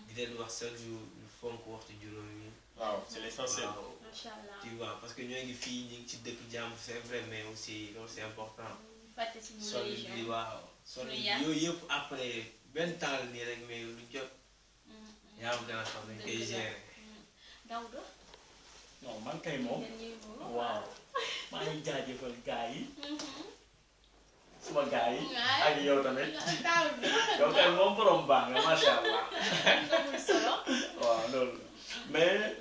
[SPEAKER 1] di leen wax chaque jour ñu fonk waxtu juróom yi.
[SPEAKER 3] waaw c'est l'essentiel.
[SPEAKER 2] Machallah.
[SPEAKER 1] Tu vois parce que ñoo ngi fii ñu ngi ci dëkk jàmm c'est vrai mais aussi loolu c'est important.
[SPEAKER 2] fàtte si
[SPEAKER 1] sol bi waaw sol yooyu yëpp après benn temps nii rek mais lu jot. yaa ngi gën a xam nañ koy gérer.
[SPEAKER 2] Daouda.
[SPEAKER 5] non man kay moom waaw maa ngi jaajëfal gars yi suma gars yi ak yow tamit yow kay moom borom baax nga macha allah waaw loolu mais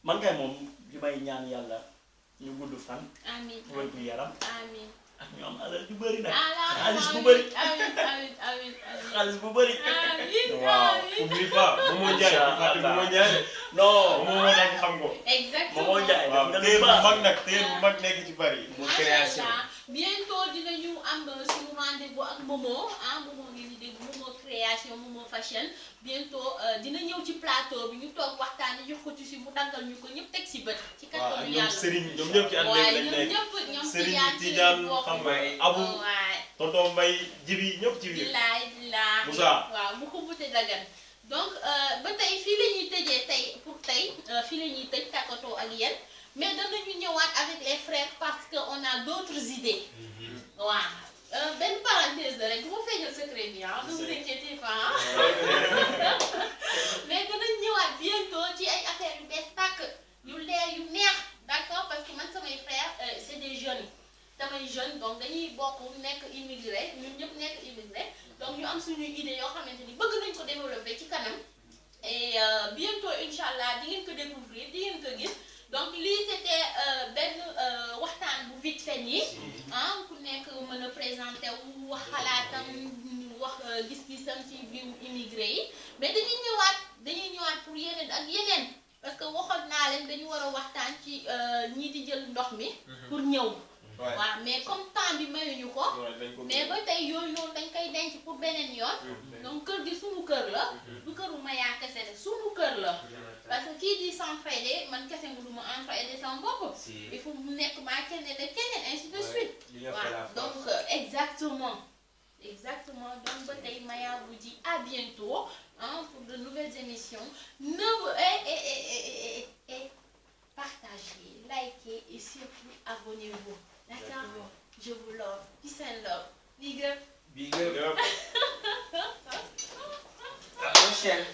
[SPEAKER 5] man kay moom li may ñaan yàlla ñu gudd fan
[SPEAKER 2] amiin
[SPEAKER 5] wér gu yaram
[SPEAKER 2] amiin
[SPEAKER 5] ak ñu am alal ju bëri nag
[SPEAKER 2] xaalis
[SPEAKER 5] xaalis bu bëri
[SPEAKER 2] amiin
[SPEAKER 5] xaalis bu bëri
[SPEAKER 3] waaw oublie pas Momo Ndiaye fàtte Momo Ndiaye
[SPEAKER 5] non
[SPEAKER 3] Momo moo nekk xam ko.
[SPEAKER 2] exactement
[SPEAKER 5] Momo Ndiaye
[SPEAKER 3] waaw téer bu mag nag téer bu mag nekk ci bari.
[SPEAKER 1] mu création.
[SPEAKER 2] bientôt dinañu am suñu rendez-vous ak Momo ah Momo ngeen di dégg Momo création Momo fashion bientôt dina ñëw ci plateau bi ñu toog waxtaan jox ko ci mu daggal ñu ko ñëpp teg si bët. ci
[SPEAKER 3] waaw
[SPEAKER 2] kattanu
[SPEAKER 3] ñoom
[SPEAKER 2] yàlla
[SPEAKER 3] Serigne ñoom ñëpp ci ànd lañ
[SPEAKER 2] ñoom
[SPEAKER 3] nekk.
[SPEAKER 2] ñëpp ñoom
[SPEAKER 3] Serigne Tidiane xam nga Abu
[SPEAKER 2] waay
[SPEAKER 3] tonton Mbaye Jibi ñëpp ci biir.
[SPEAKER 2] bilaay bilaay
[SPEAKER 3] Moussa.
[SPEAKER 2] waaw mu ko bute dagan donc ba tey fii la ñuy tëjee tey pour tey fii la ñuy tëj tàkkatoo ak yéen mais danañu ñëwaat avec les frères parce que on a d'autres idées waaw benn parenthèse la rek du ma feeñal secret bi ah ne vous inquiétez pas mais danañ ñëwaat bientôt ci ay affaires yu bees tàkk yu leer yu neex d'accord parce que man samay frères c'est des jeunes damay jeune donc dañuy bokk nekk immigré ñun ñëpp nekk immigré donc ñu am suñuy idées yoo xamante ni bëgg nañ ko développer ci kanam et bientôt inchallah di ngeen ko découvrir di ngeen ko gis donc lii c'était benn waxtaan bu vite fait nii ah ku nekk mën a présenter wu wax xalaatam wax gis-gisam ci biir immigré yi mais dañuy ñëwaat pour yeneen ak yeneen parce que waxoon naa leen dañu war a waxtaan ci ñii di jël ndox mi pour ñëw waaw mais comme temps bi mayuñu ko mais ba tey yooyu noonu dañ koy denc pour beneen yoon donc kër gi suñu kër la du këru Maya kese de suñu kër la parce que kii di s'entraider man kese mu duma entraider sama bopp il faut mu nekk maa keneen ak keneen ainsi de suite waaw donc exactement donc bataille Maya vous dit à bientôt pour de nouvelles émissions. Et partagez, likez et surtout abonnez-vous. D'accord? Je vous love. Peace and love. Big up.
[SPEAKER 1] Big up. À la prochaine.